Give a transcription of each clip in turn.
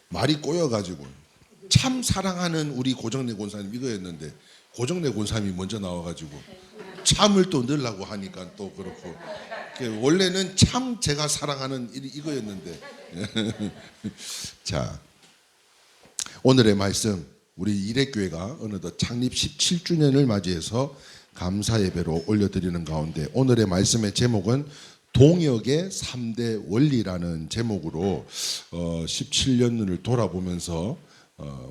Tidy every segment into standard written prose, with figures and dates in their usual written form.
말이 꼬여가지고 참 사랑하는 우리 고정래 권사님 이거였는데 고정래 권사님이 먼저 나와가지고 참을 또 넣으려고 하니까 또 그렇고 원래는 참 제가 사랑하는 이거였는데 자 오늘의 말씀 우리 이레교회가 어느덧 창립 17주년을 맞이해서 감사 예배로 올려드리는 가운데 오늘의 말씀의 제목은 동역의 3대 원리라는 제목으로 17년을 돌아보면서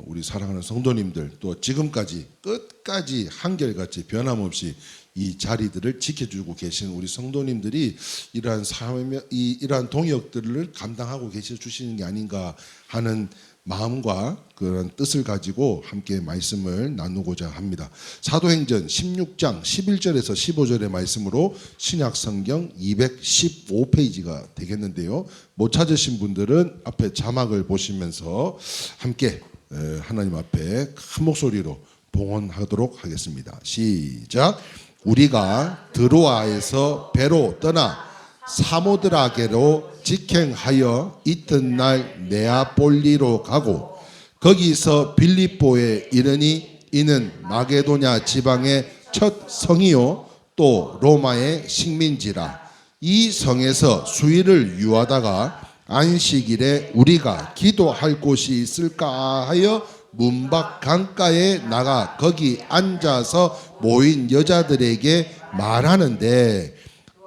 우리 사랑하는 성도님들 또 지금까지 끝까지 한결같이 변함없이 이 자리들을 지켜주고 계신 우리 성도님들이 이러한 동역들을 감당하고 계셔 주시는 게 아닌가 하는 마음과 그런 뜻을 가지고 함께 말씀을 나누고자 합니다. 사도행전 16장 11절에서 15절의 말씀으로 신약성경 215페이지가 되겠는데요. 못 찾으신 분들은 앞에 자막을 보시면서 함께 하나님 앞에 큰 목소리로 봉헌하도록 하겠습니다. 시작. 우리가 드로아에서 배로 떠나 사모드라게로 직행하여 이튿날 네아폴리로 가고 거기서 빌립보에 이르니 이는 마게도냐 지방의 첫 성이요 또 로마의 식민지라. 이 성에서 수일을 유하다가 안식일에 우리가 기도할 곳이 있을까 하여 문밖 강가에 나가 거기 앉아서 모인 여자들에게 말하는데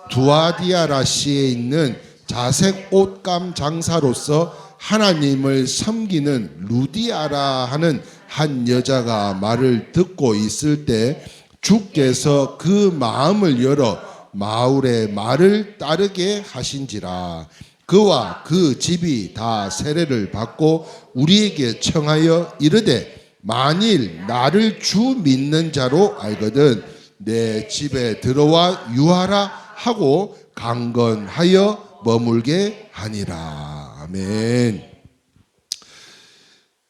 두아디아라시에 있는 자색 옷감 장사로서 하나님을 섬기는 루디아라 하는 한 여자가 말을 듣고 있을 때 주께서 그 마음을 열어 마울의 말을 따르게 하신지라. 그와 그 집이 다 세례를 받고 우리에게 청하여 이르되 만일 나를 주 믿는 자로 알거든 내 집에 들어와 유하라 하고 강건하여 머물게 하니라. 아멘.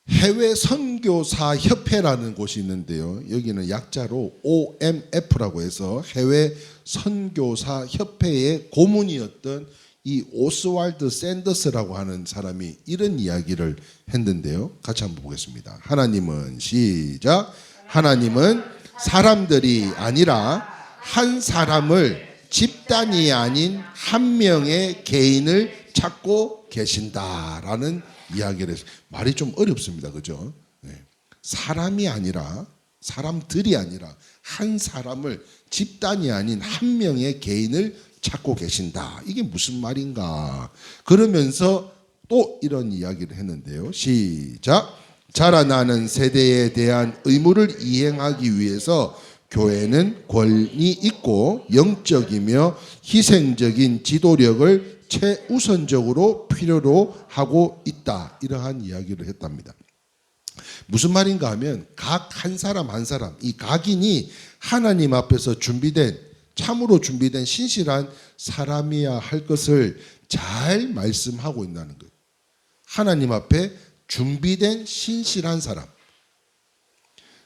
해외 선교사 협회라는 곳이 있는데요. 여기는 약자로 OMF라고 해서 해외 선교사 협회의 고문이었던 이 오스왈드 샌더스라고 하는 사람이 이런 이야기를 했는데요. 같이 한번 보겠습니다. 하나님은 시작. 하나님은 사람들이 아니라 한 사람을 집단이 아닌 한 명의 개인을 찾고 계신다라는 이야기를 해서 말이 좀 어렵습니다. 그죠? 네. 사람이 아니라 사람들이 아니라 한 사람을 집단이 아닌 한 명의 개인을 찾고 계신다. 이게 무슨 말인가? 그러면서 또 이런 이야기를 했는데요. 시작. 자라나는 세대에 대한 의무를 이행하기 위해서 교회는 권위 있고 영적이며 희생적인 지도력을 최우선적으로 필요로 하고 있다. 이러한 이야기를 했답니다. 무슨 말인가 하면 각 한 사람 한 사람 이 각인이 하나님 앞에서 참으로 준비된 신실한 사람이야 할 것을 잘 말씀하고 있다는 거예요. 하나님 앞에 준비된 신실한 사람.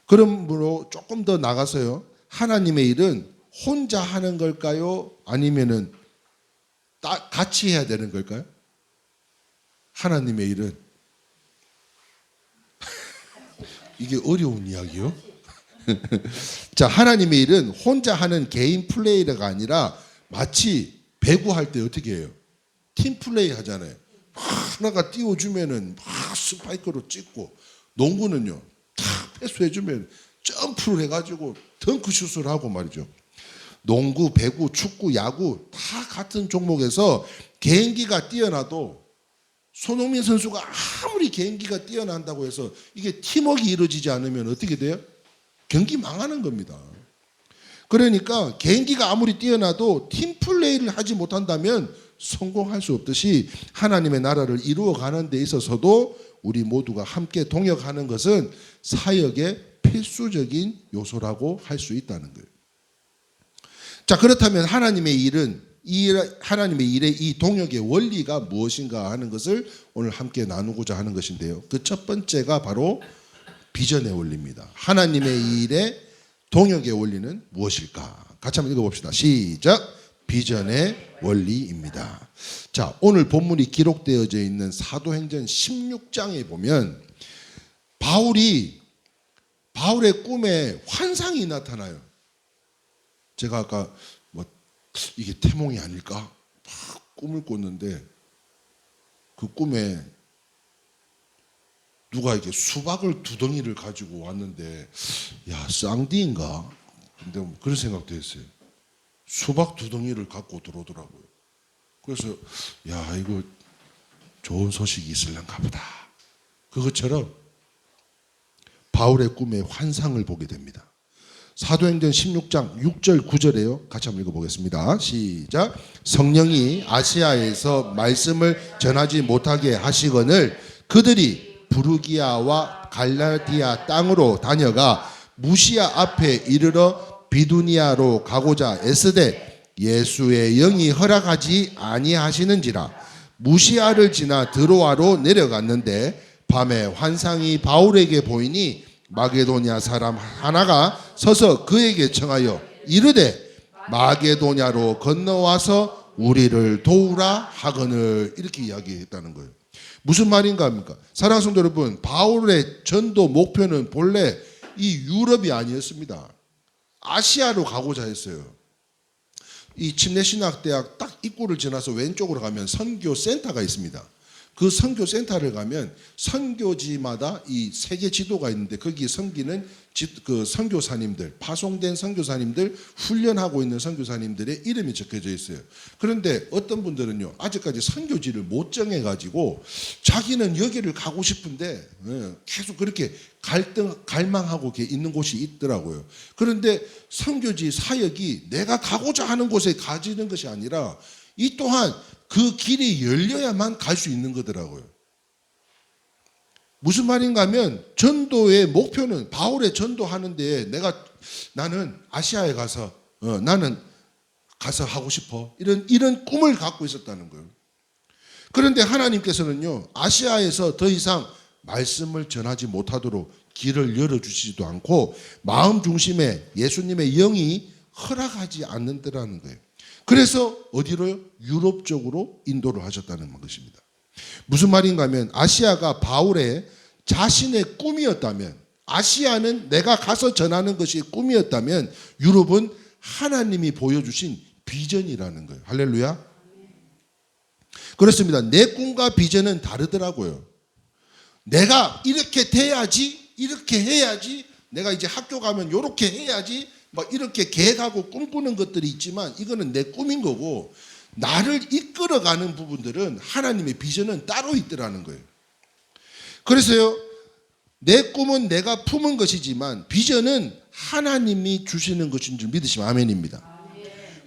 그러므로 조금 더 나가서요. 하나님의 일은 혼자 하는 걸까요? 아니면은 같이 해야 되는 걸까요? 하나님의 일은 이게 어려운 이야기요. 자, 하나님의 일은 혼자 하는 개인 플레이가 아니라 마치 배구할 때 어떻게 해요? 팀 플레이 하잖아요. 하나가 띄워주면은 막 스파이크로 찍고 농구는요. 탁 패스해주면 점프를 해가지고 덩크슛을 하고 말이죠. 농구, 배구, 축구, 야구 다 같은 종목에서 개인기가 뛰어나도 손흥민 선수가 아무리 개인기가 뛰어난다고 해서 이게 팀워크가 이루어지지 않으면 어떻게 돼요? 경기 망하는 겁니다. 그러니까 개인기가 아무리 뛰어나도 팀 플레이를 하지 못한다면 성공할 수 없듯이 하나님의 나라를 이루어가는 데 있어서도 우리 모두가 함께 동역하는 것은 사역의 필수적인 요소라고 할 수 있다는 거예요. 자, 그렇다면 하나님의 일의 이 동역의 원리가 무엇인가 하는 것을 오늘 함께 나누고자 하는 것인데요. 그 첫 번째가 바로 비전의 원리입니다. 하나님의 일의 동역의 원리는 무엇일까? 같이 한번 읽어봅시다. 시작. 비전의 원리입니다. 자, 오늘 본문이 기록되어져 있는 사도행전 16장에 보면 바울의 꿈에 환상이 나타나요. 제가 아까 이게 태몽이 아닐까? 막 꿈을 꿨는데 그 꿈에 누가 이렇게 수박을 두 덩이를 가지고 왔는데 야, 쌍디인가? 근데 그런 생각도 했어요. 수박 두 덩이를 갖고 들어오더라고요. 그래서 야, 이거 좋은 소식이 있을런가 보다. 그것처럼 바울의 꿈에 환상을 보게 됩니다. 사도행전 16장 6절 9절에요. 같이 한번 읽어보겠습니다. 시작. 성령이 아시아에서 말씀을 전하지 못하게 하시거늘 그들이 부르기아와 갈라디아 땅으로 다녀가 무시아 앞에 이르러 비두니아로 가고자 애쓰되 예수의 영이 허락하지 아니하시는지라. 무시아를 지나 드로아로 내려갔는데 밤에 환상이 바울에게 보이니 마게도냐 사람 하나가 서서 그에게 청하여 이르되 마게도냐로 건너와서 우리를 도우라 하거늘. 이렇게 이야기했다는 거예요. 무슨 말인가 합니까? 사랑하는 성도 여러분, 바울의 전도 목표는 본래 이 유럽이 아니었습니다. 아시아로 가고자 했어요. 이 침례신학대학 딱 입구를 지나서 왼쪽으로 가면 선교센터가 있습니다. 그 선교센터를 가면 선교지마다 이 세계 지도가 있는데 거기에 섬기는 그 선교사님들, 파송된 선교사님들, 훈련하고 있는 선교사님들의 이름이 적혀져 있어요. 그런데 어떤 분들은요, 아직까지 선교지를 못 정해가지고 자기는 여기를 가고 싶은데 계속 그렇게 갈망하고 있는 곳이 있더라고요. 그런데 선교지 사역이 내가 가고자 하는 곳에 가지는 것이 아니라 이 또한 그 길이 열려야만 갈 수 있는 거더라고요. 무슨 말인가 하면 전도의 목표는 바울의 전도하는데 나는 아시아에 가서 나는 가서 하고 싶어. 이런 꿈을 갖고 있었다는 거예요. 그런데 하나님께서는요, 아시아에서 더 이상 말씀을 전하지 못하도록 길을 열어주시지도 않고 마음 중심에 예수님의 영이 허락하지 않는다라는 거예요. 그래서 어디로요? 유럽 쪽으로 인도를 하셨다는 것입니다. 무슨 말인가 하면 아시아가 바울의 자신의 꿈이었다면, 아시아는 내가 가서 전하는 것이 꿈이었다면 유럽은 하나님이 보여주신 비전이라는 거예요. 할렐루야. 그렇습니다. 내 꿈과 비전은 다르더라고요. 내가 이렇게 돼야지, 이렇게 해야지, 내가 이제 학교 가면 이렇게 해야지, 막 이렇게 계획하고 꿈꾸는 것들이 있지만 이거는 내 꿈인 거고, 나를 이끌어가는 부분들은 하나님의 비전은 따로 있더라는 거예요. 그래서요, 내 꿈은 내가 품은 것이지만 비전은 하나님이 주시는 것인 줄 믿으시면 아멘입니다.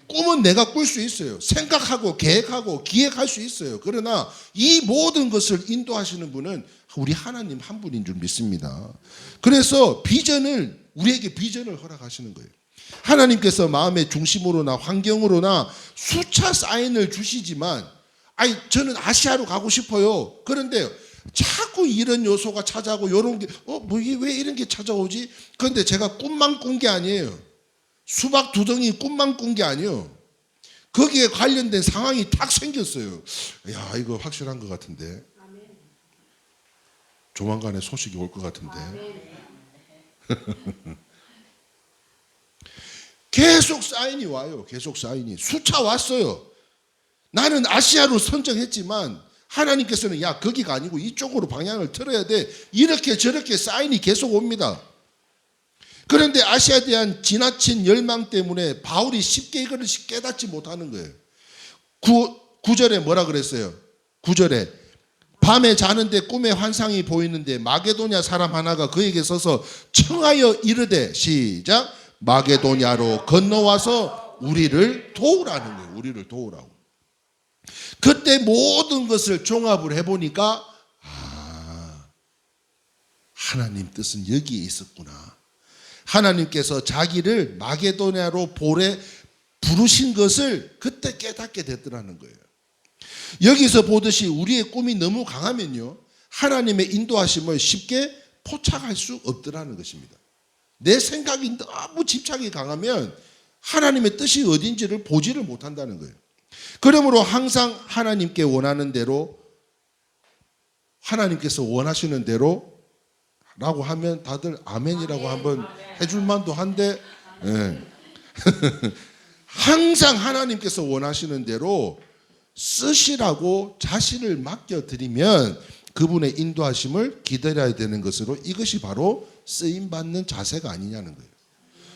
꿈은 내가 꿀 수 있어요. 생각하고 계획하고 기획할 수 있어요. 그러나 이 모든 것을 인도하시는 분은 우리 하나님 한 분인 줄 믿습니다. 그래서 우리에게 비전을 허락하시는 거예요. 하나님께서 마음의 중심으로나 환경으로나 수차 사인을 주시지만, 저는 아시아로 가고 싶어요. 그런데 자꾸 이런 요소가 찾아오고 이런 게 왜 이런 게 찾아오지? 그런데 제가 꿈만 꾼 게 아니에요. 수박 두 덩이 꿈만 꾼 게 아니에요. 거기에 관련된 상황이 딱 생겼어요. 야, 이거 확실한 것 같은데. 조만간에 소식이 올 것 같은데. 계속 사인이 와요. 계속 사인이. 수차 왔어요. 나는 아시아로 선정했지만 하나님께서는 야, 거기가 아니고 이쪽으로 방향을 틀어야 돼. 이렇게 저렇게 사인이 계속 옵니다. 그런데 아시아에 대한 지나친 열망 때문에 바울이 쉽게 이거를 깨닫지 못하는 거예요. 9절에 뭐라 그랬어요? 9절에 밤에 자는데 꿈에 환상이 보이는데 마게도냐 사람 하나가 그에게 서서 청하여 이르되, 시작, 마게도냐로 건너와서 우리를 도우라는 거예요. 우리를 도우라고. 그때 모든 것을 종합을 해보니까 하나님 뜻은 여기에 있었구나. 하나님께서 자기를 마게도냐로 부르신 것을 그때 깨닫게 됐더라는 거예요. 여기서 보듯이 우리의 꿈이 너무 강하면요, 하나님의 인도하심을 쉽게 포착할 수 없더라는 것입니다. 내 생각이 너무 집착이 강하면 하나님의 뜻이 어딘지를 보지를 못한다는 거예요. 그러므로 항상 하나님께 원하는 대로, 하나님께서 원하시는 대로 라고 하면 다들 아멘이라고 한번 해줄 만도 한데, 예. 항상 하나님께서 원하시는 대로 쓰시라고 자신을 맡겨드리면 그분의 인도하심을 기다려야 되는 것으로, 이것이 바로 쓰임받는 자세가 아니냐는 거예요.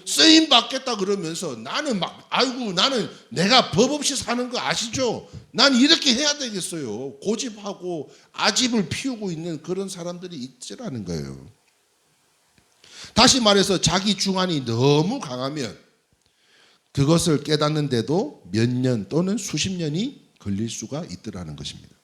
쓰임받겠다 그러면서 나는 막, 아이고 나는 내가 법 없이 사는 거 아시죠? 난 이렇게 해야 되겠어요. 고집하고 아집을 피우고 있는 그런 사람들이 있지라는 거예요. 다시 말해서 자기 주관이 너무 강하면 그것을 깨닫는데도 몇 년 또는 수십 년이 걸릴 수가 있더라는 것입니다.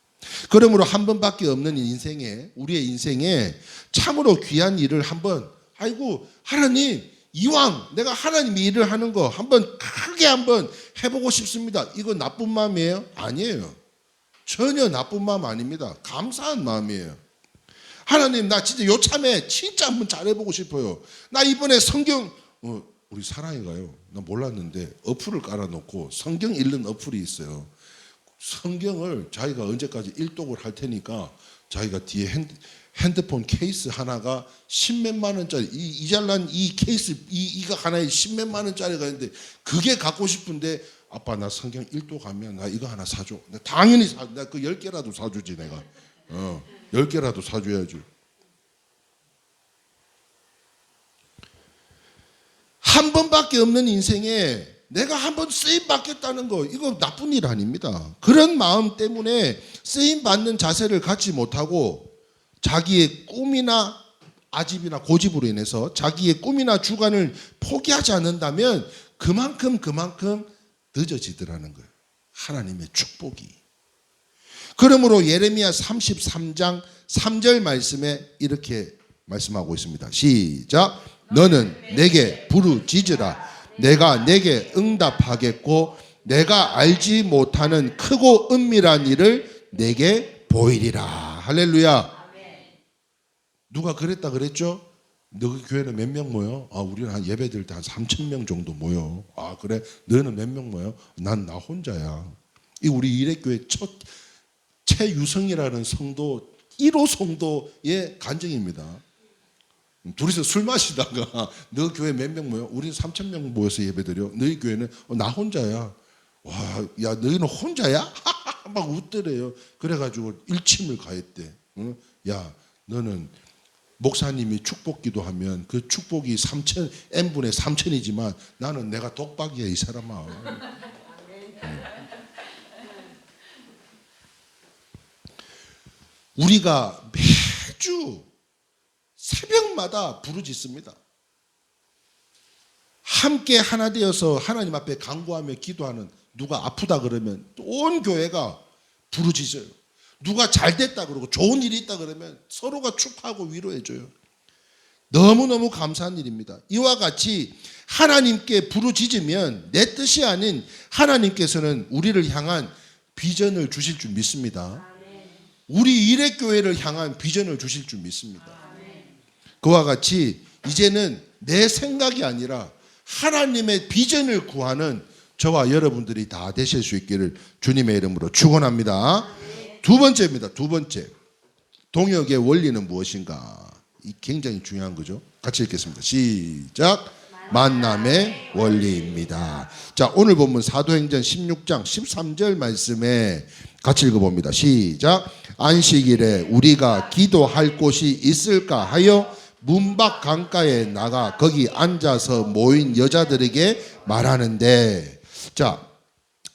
그러므로 한 번밖에 없는 인생에, 우리의 인생에 참으로 귀한 일을 한번, 아이고 하나님 이왕 내가 하나님이 일을 하는 거 한번 크게 한번 해보고 싶습니다. 이거 나쁜 마음이에요? 아니에요. 전혀 나쁜 마음 아닙니다. 감사한 마음이에요. 하나님 나 진짜 요참에 진짜 한번 잘해보고 싶어요. 나 이번에 성경, 우리 사랑이가요, 나 몰랐는데 어플을 깔아놓고 성경 읽는 어플이 있어요. 성경을 자기가 언제까지 일독을 할 테니까 자기가 뒤에 핸드폰 케이스 하나가 십몇만 원짜리, 이 잘난 이 케이스 이거 하나에 십몇만 원짜리가 있는데 그게 갖고 싶은데, 아빠 나 성경 일독하면 나 이거 하나 사줘. 당연히 나 그 10개라도 사주지 내가. 10개라도 사줘야죠. 한 번밖에 없는 인생에 내가 한번 쓰임 받겠다는 거, 이거 나쁜 일 아닙니다. 그런 마음 때문에 쓰임 받는 자세를 갖지 못하고 자기의 꿈이나 아집이나 고집으로 인해서 자기의 꿈이나 주관을 포기하지 않는다면 그만큼 늦어지더라는 거예요. 하나님의 축복이. 그러므로 예레미야 33장 3절 말씀에 이렇게 말씀하고 있습니다. 시작. 너는 내게 부르짖으라. 내가 내게 응답하겠고 내가 알지 못하는 크고 은밀한 일을 내게 보이리라. 할렐루야. 누가 그랬다 그랬죠? 너희 교회는 몇 명 모여? 우리는 한 예배 드릴 때 한 3,000명 정도 모여. 그래? 너는 몇 명 모여? 난 나 혼자야. 이 우리 이레교회 첫 최유성이라는 성도 1호 성도의 간증입니다. 둘이서 술 마시다가 너 교회 몇 명 모여? 우리는 3,000명 모여서 예배드려. 너희 교회는? 나 혼자야. 와, 야 너희는 혼자야? 막 웃더래요. 그래가지고 일침을 가했대. 야 너는 목사님이 축복 기도하면 그 축복이 3,000 n분의 3,000이지만 나는 내가 독박이야 이 사람아. 우리가 매주 새벽마다 부르짖습니다. 함께 하나 되어서 하나님 앞에 간구하며 기도하는, 누가 아프다 그러면 온 교회가 부르짖어요. 누가 잘 됐다 그러고 좋은 일이 있다 그러면 서로가 축하하고 위로해줘요. 너무너무 감사한 일입니다. 이와 같이 하나님께 부르짖으면 내 뜻이 아닌 하나님께서는 우리를 향한 비전을 주실 줄 믿습니다. 우리 이레교회를 향한 비전을 주실 줄 믿습니다. 그와 같이 이제는 내 생각이 아니라 하나님의 비전을 구하는 저와 여러분들이 다 되실 수 있기를 주님의 이름으로 축원합니다. 두 번째입니다. 두 번째, 동역의 원리는 무엇인가? 이 굉장히 중요한 거죠. 같이 읽겠습니다. 시작. 만남의 원리입니다. 자, 오늘 본문 사도행전 16장 13절 말씀에 같이 읽어봅니다. 시작. 안식일에 우리가 기도할 곳이 있을까 하여 문밖 강가에 나가 거기 앉아서 모인 여자들에게 말하는데, 자,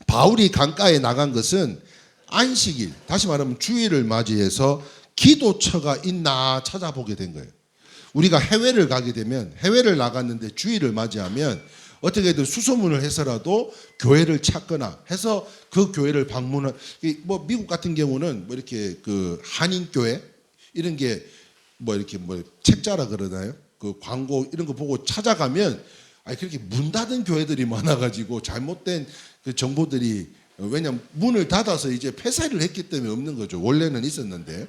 바울이 강가에 나간 것은 안식일, 다시 말하면 주일을 맞이해서 기도처가 있나 찾아보게 된 거예요. 우리가 해외를 가게 되면, 해외를 나갔는데 주일을 맞이하면 어떻게든 수소문을 해서라도 교회를 찾거나 해서 그 교회를 방문을, 뭐 미국 같은 경우는 뭐 이렇게 그 한인교회 이런 게 뭐 이렇게 뭐 책자라 그러나요? 그 광고 이런 거 보고 찾아가면 그렇게 문 닫은 교회들이 많아가지고 잘못된 그 정보들이, 왜냐면 문을 닫아서 이제 폐쇄를 했기 때문에 없는 거죠. 원래는 있었는데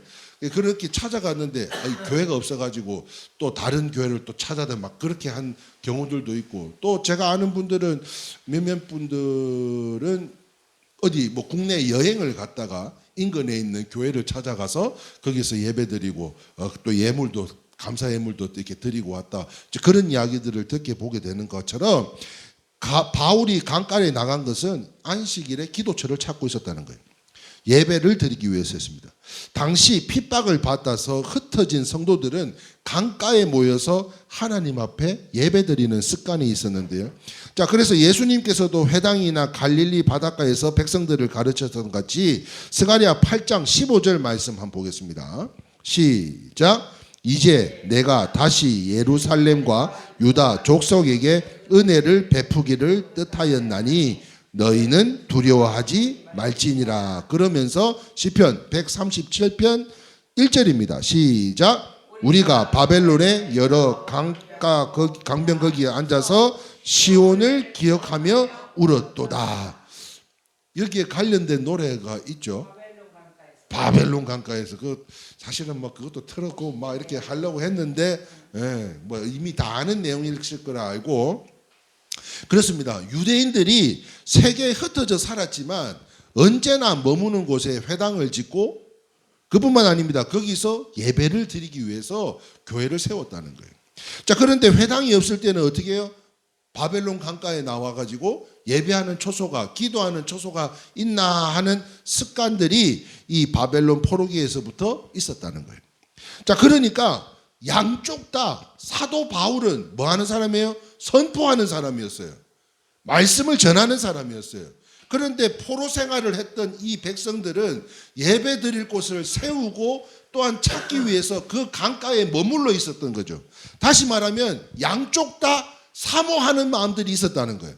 그렇게 찾아갔는데 교회가 없어가지고 또 다른 교회를 또 찾아다 막 그렇게 한 경우들도 있고, 또 제가 아는 분들은 몇몇 분들은 어디 뭐 국내 여행을 갔다가 인근에 있는 교회를 찾아가서 거기서 예배드리고 또 예물도 감사 예물도 이렇게 드리고 왔다. 그런 이야기들을 듣게 보게 되는 것처럼 바울이 강가에 나간 것은 안식일에 기도처를 찾고 있었다는 거예요. 예배를 드리기 위해서였습니다. 당시 핍박을 받아서 흩어진 성도들은 강가에 모여서 하나님 앞에 예배드리는 습관이 있었는데요. 자, 그래서 예수님께서도 회당이나 갈릴리 바닷가에서 백성들을 가르쳤던 같이 스가랴 8장 15절 말씀 한번 보겠습니다. 시작. 이제 내가 다시 예루살렘과 유다 족속에게 은혜를 베푸기를 뜻하였나니 너희는 두려워하지 말지니라. 그러면서 시편 137편 1절입니다. 시작. 우리가 바벨론의 여러 강변 거기에 앉아서 시온을 기억하며 울었도다. 여기에 관련된 노래가 있죠. 바벨론 강가에서 사실은 뭐 그것도 틀었고 막 이렇게 하려고 했는데 뭐 이미 다 아는 내용일 거라 알고 그렇습니다. 유대인들이 세계에 흩어져 살았지만 언제나 머무는 곳에 회당을 짓고 그뿐만 아닙니다. 거기서 예배를 드리기 위해서 교회를 세웠다는 거예요. 자, 그런데 회당이 없을 때는 어떻게 해요? 바벨론 강가에 나와가지고 예배하는 초소가, 기도하는 초소가 있나 하는 습관들이 이 바벨론 포로기에서부터 있었다는 거예요. 자, 그러니까 양쪽 다 사도 바울은 뭐 하는 사람이에요? 선포하는 사람이었어요. 말씀을 전하는 사람이었어요. 그런데 포로 생활을 했던 이 백성들은 예배 드릴 곳을 세우고 또한 찾기 위해서 그 강가에 머물러 있었던 거죠. 다시 말하면 양쪽 다 사모하는 마음들이 있었다는 거예요.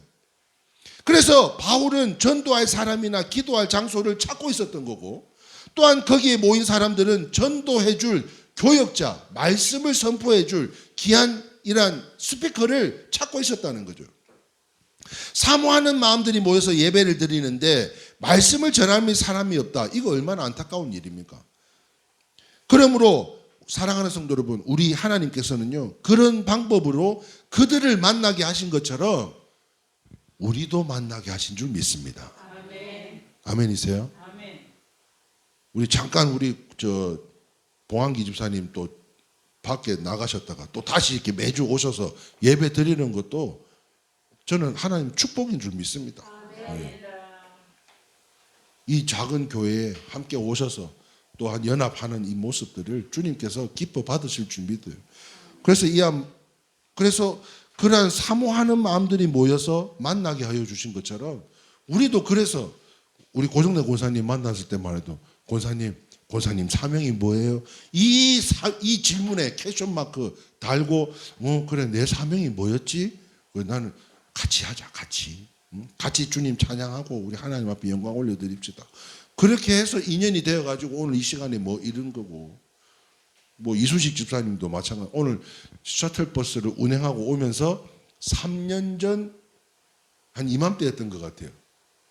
그래서 바울은 전도할 사람이나 기도할 장소를 찾고 있었던 거고 또한 거기에 모인 사람들은 전도해 줄 교역자, 말씀을 선포해 줄 귀한이란 스피커를 찾고 있었다는 거죠. 사모하는 마음들이 모여서 예배를 드리는데 말씀을 전하는 사람이 없다. 이거 얼마나 안타까운 일입니까? 그러므로 사랑하는 성도 여러분, 우리 하나님께서는요 그런 방법으로 그들을 만나게 하신 것처럼 우리도 만나게 하신 줄 믿습니다. 아멘. 아멘이세요? 아멘. 우리 잠깐 봉한기 집사님 또 밖에 나가셨다가 또 다시 이렇게 매주 오셔서 예배 드리는 것도 저는 하나님 축복인 줄 믿습니다. 네. 이 작은 교회에 함께 오셔서 또한 연합하는 이 모습들을 주님께서 기뻐 받으실 줄 믿어요. 그래서 그러한 사모하는 마음들이 모여서 만나게 하여 주신 것처럼 우리도 그래서 우리 고정래 권사님 만났을 때만 해도 권사님 사명이 뭐예요? 이 질문에 퀘스천 마크 달고 그래 내 사명이 뭐였지? 나는 같이 하자. 같이 주님 찬양하고 우리 하나님 앞에 영광 올려드립시다. 그렇게 해서 인연이 되어가지고 오늘 이 시간에 뭐 이런 거고 뭐 이수식 집사님도 마찬가지. 오늘 셔틀버스를 운행하고 오면서 3년 전 한 이맘때였던 것 같아요.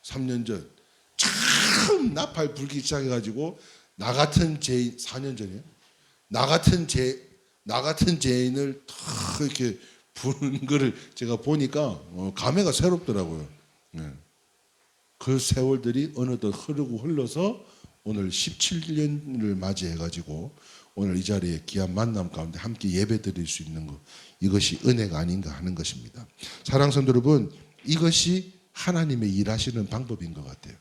3년 전 참 나팔 불기 시작해가지고 나 같은 죄인 4년 전이에요. 나 같은 죄인을 탁 이렇게 부르는 거를 제가 보니까 감회가 새롭더라고요. 네. 그 세월들이 어느덧 흘러서 오늘 17년을 맞이해가지고 오늘 이 자리에 귀한 만남 가운데 함께 예배 드릴 수 있는 것, 이것이 은혜가 아닌가 하는 것입니다. 사랑하는 성도 여러분, 이것이 하나님의 일하시는 방법인 것 같아요.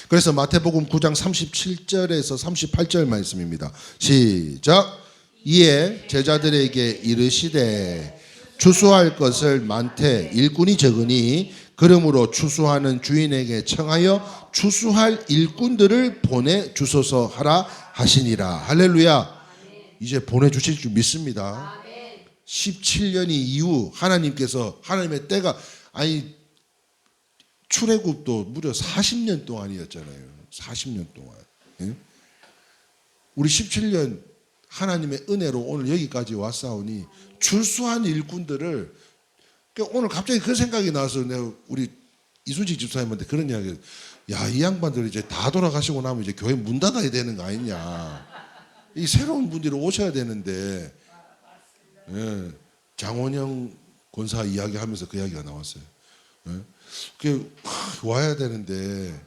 그래서 마태복음 9장 37절에서 38절 말씀입니다. 시작. 이에 제자들에게 이르시되 추수할 것을 많되 일꾼이 적으니 그러므로 추수하는 주인에게 청하여 추수할 일꾼들을 보내주소서 하라 하시니라. 할렐루야. 이제 보내주실 줄 믿습니다. 17년이 이후 하나님께서 하나님의 때가 출애굽도 무려 40년 동안이었잖아요. 40년 동안. 예? 우리 17년 하나님의 은혜로 오늘 여기까지 왔사오니 출수한 일꾼들을 오늘 갑자기 그 생각이 나서 내가 우리 이순식 집사님한테 그런 이야기를 이 양반들 이제 다 돌아가시고 나면 이제 교회 문 닫아야 되는 거 아니냐. 이 새로운 분들이 오셔야 되는데 장원영 권사 이야기하면서 그 이야기가 나왔어요. 그 와야 되는데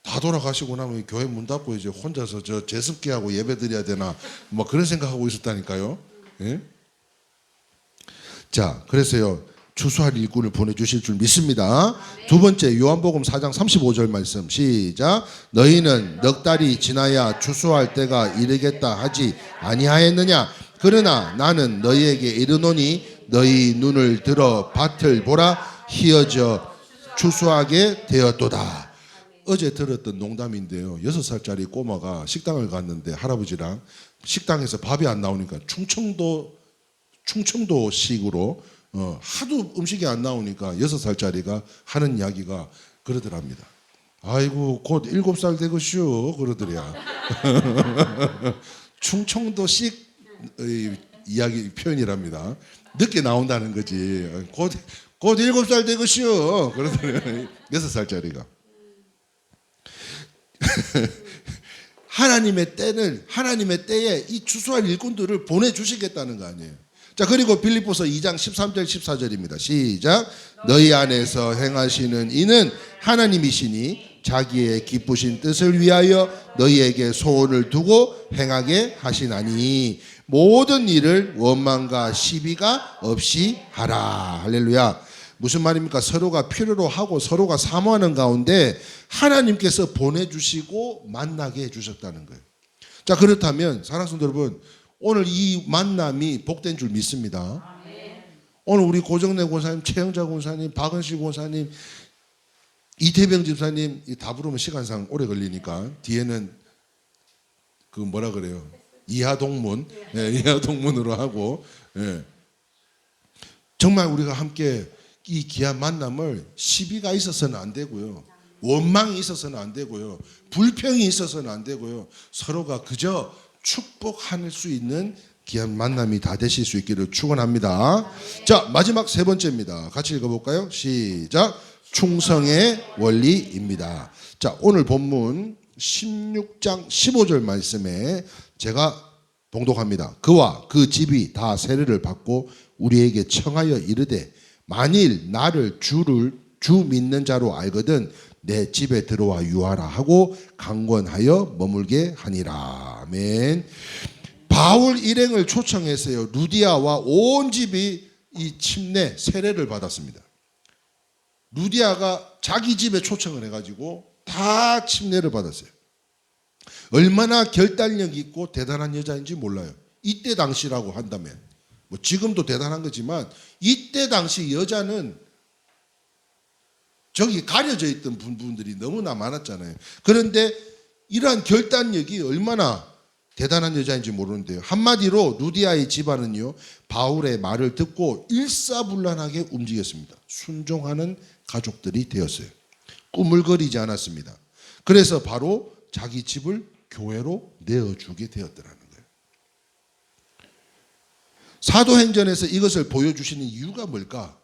다 돌아가시고 나면 교회 문 닫고 이제 혼자서 저 제습기하고 예배 드려야 되나 뭐 그런 생각하고 있었다니까요. 예? 자, 그래서요. 추수할 일꾼을 보내주실 줄 믿습니다. 두 번째 요한복음 4장 35절 말씀 시작. 너희는 넉 달이 지나야 추수할 때가 이르겠다 하지 아니하였느냐. 그러나 나는 너희에게 이르노니 너희 눈을 들어 밭을 보라 희어져 추수하게 되었도다. 어제 들었던 농담인데요. 6살짜리 꼬마가 식당을 갔는데 할아버지랑 식당에서 밥이 안 나오니까 충청도식으로 하도 음식이 안 나오니까 6살짜리가 하는 이야기가 그러더랍니다. 아이고 곧 7살 되겠슈 그러더래요. 충청도식 이야기 표현이랍니다. 늦게 나온다는 거지. 곧 7살 되겠슈 그러더래요. 6살짜리가. 하나님의 때에 이 추수할 일꾼들을 보내주시겠다는 거 아니에요. 자, 그리고 빌립보서 2장 13절 14절입니다. 시작. 너희 안에서 행하시는 이는 하나님이시니 자기의 기쁘신 뜻을 위하여 너희에게 소원을 두고 행하게 하시나니 모든 일을 원망과 시비가 없이 하라. 할렐루야. 무슨 말입니까? 서로가 필요로 하고 서로가 사모하는 가운데 하나님께서 보내주시고 만나게 해주셨다는 거예요. 자, 그렇다면 사랑하는 성도 여러분, 오늘 이 만남이 복된 줄 믿습니다. 오늘 우리 고정래 권사님, 최영자 권사님, 박은실 권사님, 이태병 집사님 다 부르면 시간상 오래 걸리니까 뒤에는 그 뭐라 그래요? 이하동문, 이하동문으로 하고, 정말 우리가 함께 이 귀한 만남을 시비가 있어서는 안 되고요. 원망이 있어서는 안 되고요. 불평이 있어서는 안 되고요. 서로가 그저 축복할 수 있는 귀한 만남이 다 되실 수 있기를 축원합니다. 자, 마지막 세 번째입니다. 같이 읽어볼까요? 시작. 충성의 원리입니다. 자, 오늘 본문 16장 15절 말씀에 제가 봉독합니다. 그와 그 집이 다 세례를 받고 우리에게 청하여 이르되 만일 나를 주 믿는 자로 알거든 내 집에 들어와 유하라 하고 강권하여 머물게 하니라. 아멘. 바울 일행을 초청했어요. 루디아와 온 집이 이 침례 세례를 받았습니다. 루디아가 자기 집에 초청을 해가지고 다 침례를 받았어요. 얼마나 결단력 있고 대단한 여자인지 몰라요. 이때 당시라고 한다면 뭐 지금도 대단한 거지만 이때 당시 여자는 저기 가려져 있던 분들이 너무나 많았잖아요. 그런데 이러한 결단력이 얼마나 대단한 여자인지 모르는데요. 한마디로 루디아의 집안은요, 바울의 말을 듣고 일사불란하게 움직였습니다. 순종하는 가족들이 되었어요. 꾸물거리지 않았습니다. 그래서 바로 자기 집을 교회로 내어주게 되었더라는 거예요. 사도행전에서 이것을 보여주시는 이유가 뭘까?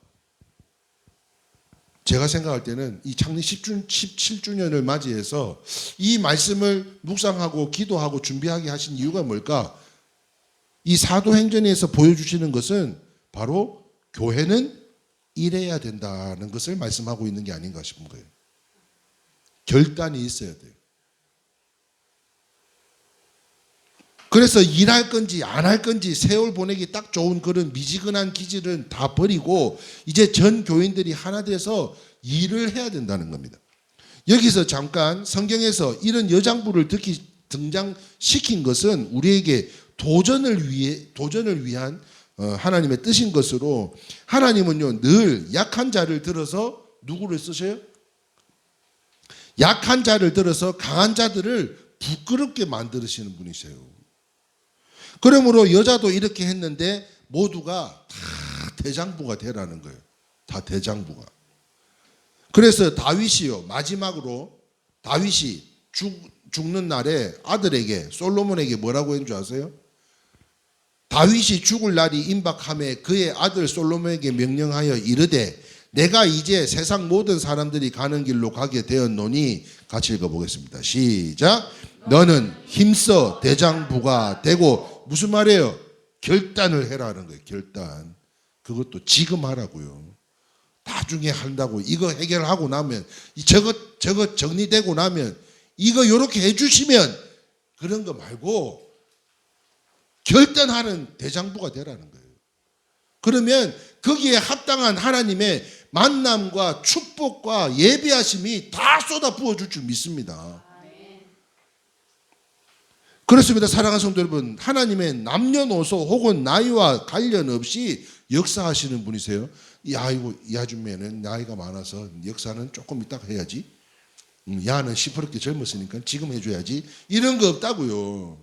제가 생각할 때는 이 창립 17주년을 맞이해서 이 말씀을 묵상하고 기도하고 준비하게 하신 이유가 뭘까? 이 사도행전에서 보여주시는 것은 바로 교회는 이래야 된다는 것을 말씀하고 있는 게 아닌가 싶은 거예요. 결단이 있어야 돼요. 그래서 일할 건지 안 할 건지 세월 보내기 딱 좋은 그런 미지근한 기질은 다 버리고 이제 전 교인들이 하나 돼서 일을 해야 된다는 겁니다. 여기서 잠깐 성경에서 이런 여장부를 등장시킨 것은 우리에게 도전을 위한 하나님의 뜻인 것으로 하나님은요 늘 약한 자를 들어서 누구를 쓰셔요? 약한 자를 들어서 강한 자들을 부끄럽게 만드시는 분이세요. 그러므로 여자도 이렇게 했는데 모두가 다 대장부가 되라는 거예요. 다 대장부가. 그래서 다윗이요 마지막으로 다윗이 죽는 날에 아들에게 솔로몬에게 뭐라고 했는 줄 아세요? 다윗이 죽을 날이 임박함에 그의 아들 솔로몬에게 명령하여 이르되 내가 이제 세상 모든 사람들이 가는 길로 가게 되었노니 같이 읽어보겠습니다. 시작. 너는 힘써 대장부가 되고 무슨 말이에요? 결단을 해라는 거예요. 결단. 그것도 지금 하라고요. 나중에 한다고 이거 해결하고 나면 저거 정리되고 나면 이거 요렇게 해주시면 그런 거 말고 결단하는 대장부가 되라는 거예요. 그러면 거기에 합당한 하나님의 만남과 축복과 예비하심이 다 쏟아 부어줄 줄 믿습니다. 그렇습니다. 사랑하는 성도 여러분, 하나님의 남녀노소 혹은 나이와 관련 없이 역사하시는 분이세요. 아이고 이 아줌매는 나이가 많아서 역사는 조금 이따 해야지. 야는 시퍼렇게 젊었으니까 지금 해줘야지. 이런 거 없다고요.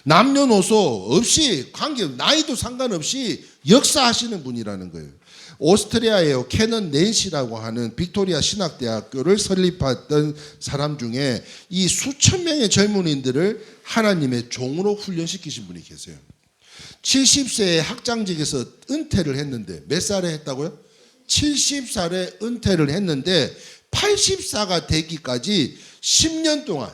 남녀노소 없이 관계 나이도 상관없이 역사하시는 분이라는 거예요. 오스트리아의 캐넌 낸시라고 하는 빅토리아 신학대학교를 설립했던 사람 중에 이 수천 명의 젊은이들을 하나님의 종으로 훈련시키신 분이 계세요. 70세에 학장직에서 은퇴를 했는데 몇 살에 했다고요? 70살에 은퇴를 했는데 84가 되기까지 10년 동안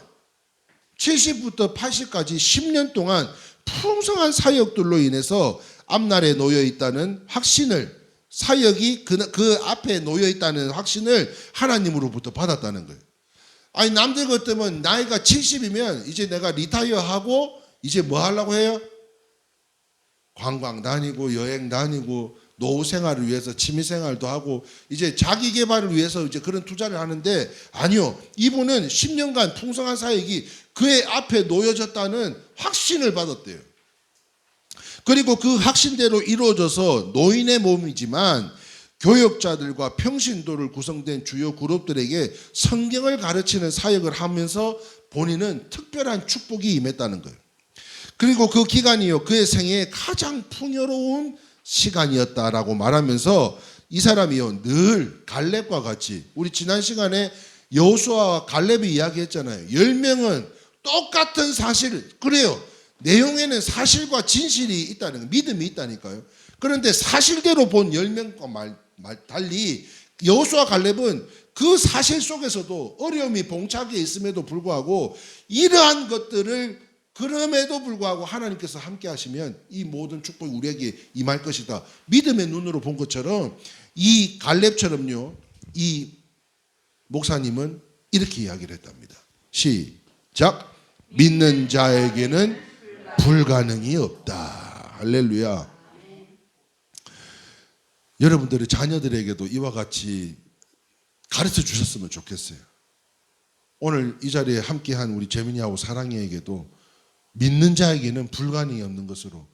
70부터 80까지 10년 동안 풍성한 사역들로 인해서 앞날에 놓여 있다는 확신을 사역이 그 앞에 놓여 있다는 확신을 하나님으로부터 받았다는 거예요. 아니 남들 같으면 나이가 70이면 이제 내가 리타이어하고 이제 뭐 하려고 해요? 관광 다니고 여행 다니고 노후 생활을 위해서 취미 생활도 하고 이제 자기 개발을 위해서 이제 그런 투자를 하는데 아니요. 이분은 10년간 풍성한 사역이 그의 앞에 놓여졌다는 확신을 받았대요. 그리고 그 확신대로 이루어져서 노인의 몸이지만 교역자들과 평신도를 구성된 주요 그룹들에게 성경을 가르치는 사역을 하면서 본인은 특별한 축복이 임했다는 거예요. 그리고 그 기간이요 그의 생애에 가장 풍요로운 시간이었다라고 말하면서 이 사람이요 늘 갈렙과 같이 우리 지난 시간에 여호수아와 갈렙이 이야기했잖아요. 10명은 똑같은 사실 그래요. 내용에는 사실과 진실이 있다는 거, 믿음이 있다니까요. 그런데 사실대로 본 10명과 달리 여호수아 갈렙은 그 사실 속에서도 어려움이 봉착해 있음에도 불구하고 이러한 것들을 그럼에도 불구하고 하나님께서 함께 하시면 이 모든 축복이 우리에게 임할 것이다. 믿음의 눈으로 본 것처럼 이 갈렙처럼요. 이 목사님은 이렇게 이야기를 했답니다. 시작. 믿는 자에게는 불가능이 없다. 할렐루야. 여러분들의 자녀들에게도 이와 같이 가르쳐 주셨으면 좋겠어요. 오늘 이 자리에 함께한 우리 재민이하고 사랑이에게도 믿는 자에게는 불가능이 없는 것으로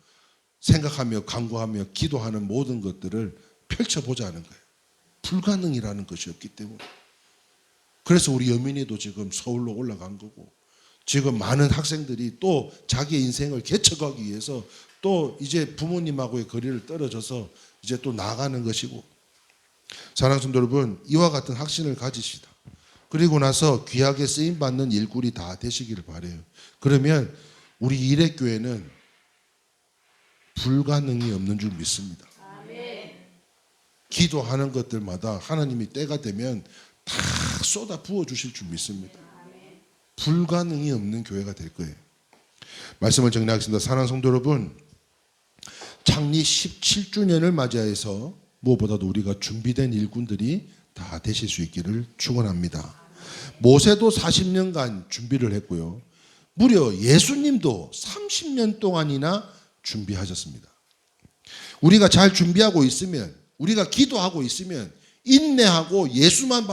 생각하며 간구하며 기도하는 모든 것들을 펼쳐보자는 거예요. 불가능이라는 것이 없기 때문에. 그래서 우리 여민이도 지금 서울로 올라간 거고 지금 많은 학생들이 또 자기의 인생을 개척하기 위해서 또 이제 부모님하고의 거리를 떨어져서 이제 또 나가는 것이고 사랑하는 성도 여러분 이와 같은 확신을 가지시다. 그리고 나서 귀하게 쓰임받는 일꾼이 다 되시기를 바라요. 그러면 우리 일회교회는 불가능이 없는 줄 믿습니다. 기도하는 것들마다 하나님이 때가 되면 다 쏟아 부어주실 줄 믿습니다. 불가능이 없는 교회가 될 거예요. 말씀을 정리하겠습니다. 사랑하는 성도 여러분 창립 17주년을 맞이해서 무엇보다도 우리가 준비된 일꾼들이 다 되실 수 있기를 축원합니다. 모세도 40년간 준비를 했고요. 무려 예수님도 30년 동안이나 준비하셨습니다. 우리가 잘 준비하고 있으면 우리가 기도하고 있으면 인내하고 예수만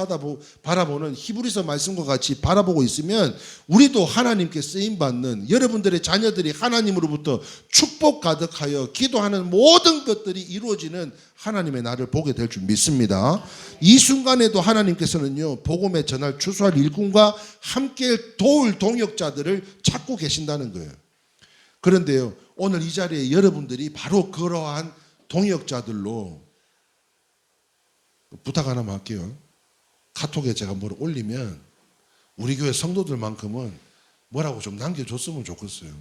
바라보는 히브리서 말씀과 같이 바라보고 있으면 우리도 하나님께 쓰임받는 여러분들의 자녀들이 하나님으로부터 축복 가득하여 기도하는 모든 것들이 이루어지는 하나님의 날을 보게 될 줄 믿습니다. 이 순간에도 하나님께서는요 복음의 전할 추수할 일꾼과 함께 도울 동역자들을 찾고 계신다는 거예요. 그런데요 오늘 이 자리에 여러분들이 바로 그러한 동역자들로 부탁 하나만 할게요. 카톡에 제가 뭘 올리면 우리 교회 성도들만큼은 뭐라고 좀 남겨줬으면 좋겠어요.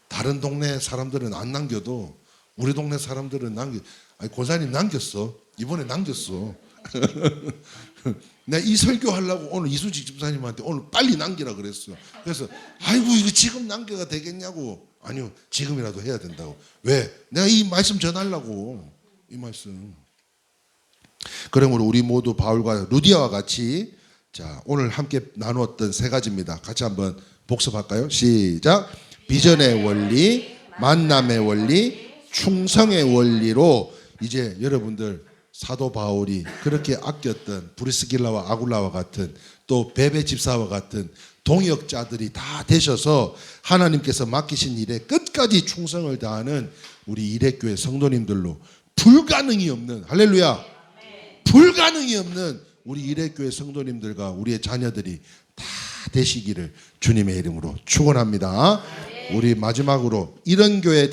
다른 동네 사람들은 안 남겨도 우리 동네 사람들은 아니 권사님 남겼어. 이번에 남겼어. 내가 이 설교하려고 오늘 이수직 집사님한테 오늘 빨리 남기라 그랬어요. 그래서 아이고 이거 지금 남겨가 되겠냐고. 아니요 지금이라도 해야 된다고. 왜? 내가 이 말씀 전하려고 이 말씀. 그러므로 우리 모두 바울과 루디아와 같이 자 오늘 함께 나누었던 세 가지입니다. 같이 한번 복습할까요? 시작. 비전의 원리, 만남의 원리, 충성의 원리로 이제 여러분들 사도 바울이 그렇게 아꼈던 브리스길라와 아굴라와 같은 또 베베 집사와 같은 동역자들이 다 되셔서 하나님께서 맡기신 일에 끝까지 충성을 다하는 우리 이레교회 성도님들로 불가능이 없는 할렐루야 불가능이 없는 우리 이레교회 성도님들과 우리의 자녀들이 다 되시기를 주님의 이름으로 축원합니다. 우리 마지막으로 이런 교회